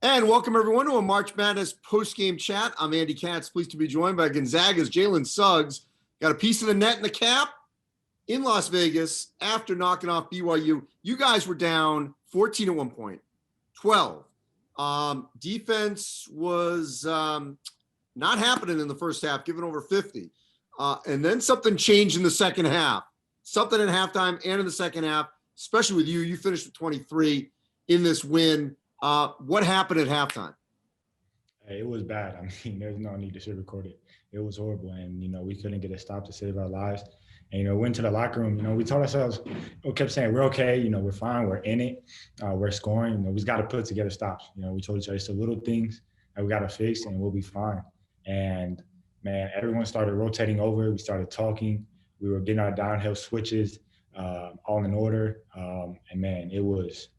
And welcome everyone to a March Madness post-game chat. I'm Andy Katz, pleased to be joined by Gonzaga's Jalen Suggs. Got a piece of the net in the cap in Las Vegas after knocking off BYU. You guys were down 14 at one point, 12. Defense was not happening in the first half, giving over 50. And then something changed in the second half. Something in halftime and in the second half, especially with you. You finished with 23 in this win. What happened at halftime? It was bad. I mean, there's no need to sugarcoat it. It was horrible. And, we couldn't get a stop to save our lives. And, went to the locker room, we told ourselves, we kept saying, we're okay. We're fine. We're in it. We're scoring. We just got to put together stops. We told each other it's the little things that we got to fix and we'll be fine. And, man, everyone started rotating over. We started talking. We were getting our downhill switches all in order. And, man, it was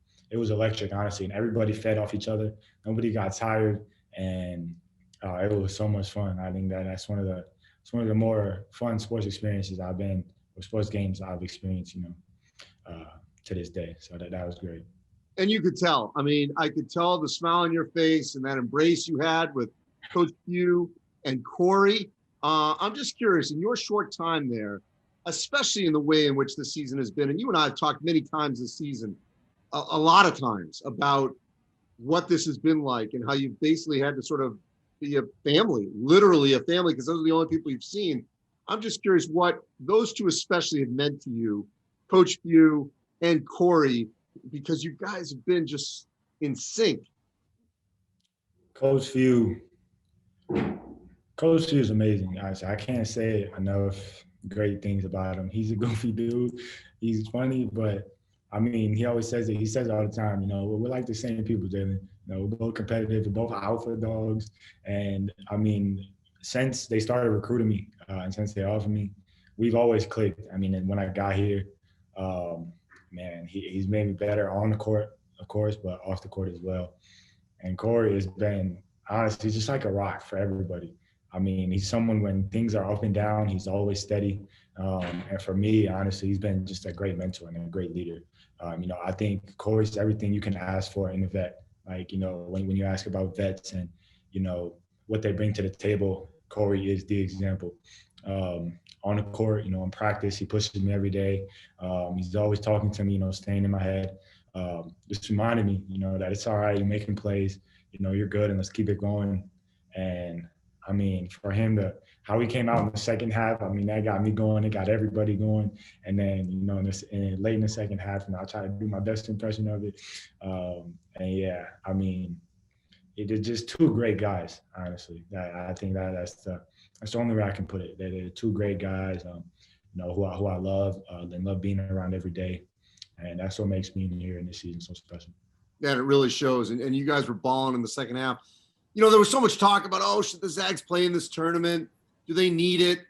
electric, honestly, and everybody fed off each other. Nobody got tired, and it was so much fun. I think that's one of the more fun sports experiences sports games I've experienced, to this day. So that was great. And you could tell. I mean, I could tell the smile on your face and that embrace you had with Coach Pugh and Corey. I'm just curious, in your short time there, especially in the way in which the season has been, and you and I have talked many times this season, a lot of times about what this has been like and how you've basically had to sort of be a family, literally a family, because those are the only people you've seen. I'm just curious what those two especially have meant to you, Coach Pugh and Corey, because you guys have been just in sync. Coach Pugh is amazing. Honestly, I can't say enough great things about him. He's a goofy dude. He's funny, but I mean, he always says it. He says it all the time, we're like the same people, Jalen. We're both competitive. We're both alpha dogs. And, I mean, since they started recruiting me and since they offered me, we've always clicked. I mean, and when I got here, man, he's made me better on the court, of course, but off the court as well. And Corey has been, honestly, just like a rock for everybody. I mean, he's someone when things are up and down, he's always steady. And for me, honestly, he's been just a great mentor and a great leader. I think Corey's everything you can ask for in a vet. Like, when you ask about vets and, what they bring to the table, Corey is the example. On the court, in practice, he pushes me every day. He's always talking to me, staying in my head. Just reminding me, that it's all right, you're making plays, you're good and let's keep it going. And, I mean, for him how he came out in the second half, I mean, that got me going. It got everybody going. And then, late in the second half, I try to do my best impression of it. And, yeah, I mean, they're just two great guys, honestly. I think that's the only way I can put it. They're two great guys, who I love and love being around every day. And that's what makes me here in this season so special. Yeah, it really shows. And you guys were balling in the second half. There was so much talk about, should the Zags play in this tournament? Do they need it?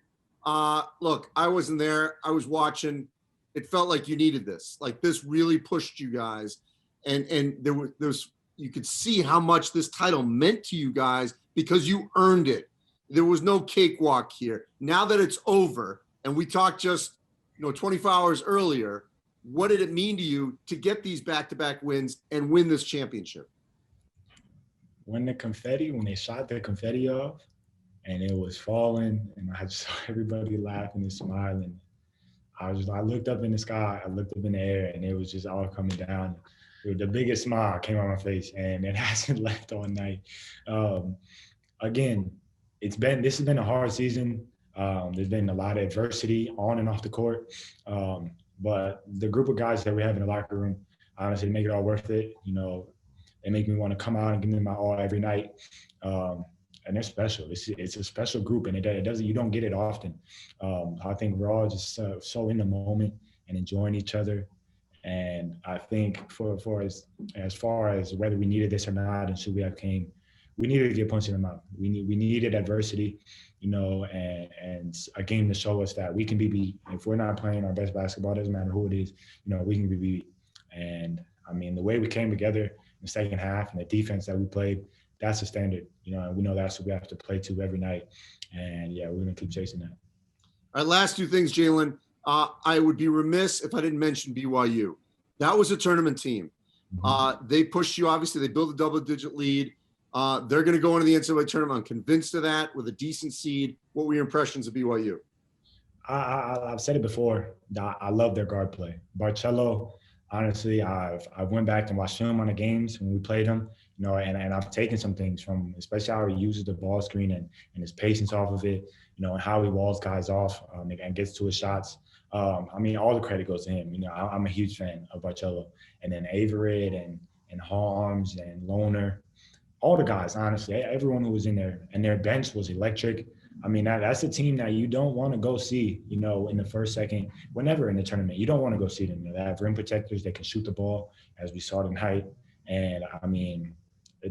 Look, I wasn't there. I was watching. It felt like you needed this. Like this really pushed you guys. And there's you could see how much this title meant to you guys because you earned it. There was no cakewalk here. Now that it's over, and we talked just 24 hours earlier, what did it mean to you to get these back-to-back wins and win this championship? When they shot the confetti off and it was falling and I just saw everybody laughing and smiling, I looked up in the sky, I looked up in the air, and it was just all coming down. The biggest smile came on my face, and it hasn't left all night. Again, this has been a hard season. There's been a lot of adversity on and off the court. But the group of guys that we have in the locker room, honestly, make it all worth it. They make me want to come out and give them my all every night. And they're special. It's a special group, and you don't get it often. I think we're all just so in the moment and enjoying each other. And I think for as far as whether we needed this or not and should we have came, we needed to get punched in the mouth. We needed adversity, and a game to show us that we can be beat. If we're not playing our best basketball, it doesn't matter who it is, we can be beat. And I mean, the way we came together in the second half and the defense that we played, that's the standard, and we know that's what we have to play to every night. And yeah, we're going to keep chasing that. All right, last two things, Jalen. I would be remiss if I didn't mention BYU. That was a tournament team. They pushed you, obviously. They built a double-digit lead. They're going to go into the NCAA tournament. I'm convinced of that with a decent seed. What were your impressions of BYU? I've said it before. I love their guard play. Barcello, honestly, I went back and watched film on the games when we played him, and I've taken some things from, especially how he uses the ball screen and his patience off of it, and how he walls guys off and gets to his shots. All the credit goes to him. I'm a huge fan of Barcello. And then Averett and Holmes and Lohner, all the guys, honestly, everyone who was in there. And their bench was electric. That's a team that you don't want to go see, in the first, second, whenever in the tournament. You don't want to go see them. They have rim protectors. They can shoot the ball, as we saw tonight. And,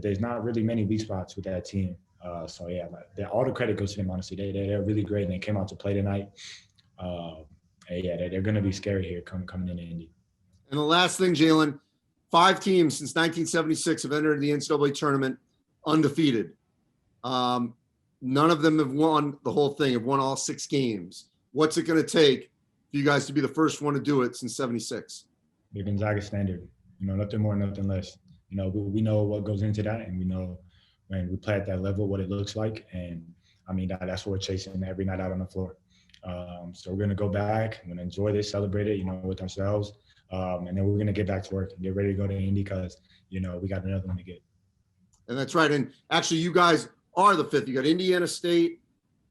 there's not really many weak spots with that team. All the credit goes to them, honestly. They're really great, and they came out to play tonight. They're going to be scary here coming into Indy. And the last thing, Jalen, 5 teams since 1976 have entered the NCAA tournament undefeated. None of them have won the whole thing, have won all 6 games. What's it going to take for you guys to be the first one to do it since 76? The Gonzaga standard, nothing more, nothing less. We know what goes into that, and we know when we play at that level what it looks like. And that's what we're chasing every night out on the floor. So we're going to go back, we're going to enjoy this, celebrate it, with ourselves. And then we're going to get back to work and get ready to go to Indy because, we got another one to get. And that's right. And actually, you guys are the 5th. You got Indiana State,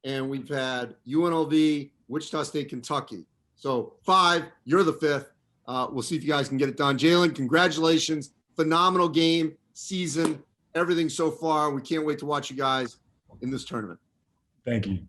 and we've had UNLV, Wichita State, Kentucky. So 5, you're the 5th. We'll see if you guys can get it done. Jalen, congratulations. Phenomenal game, season, everything so far. We can't wait to watch you guys in this tournament. Thank you.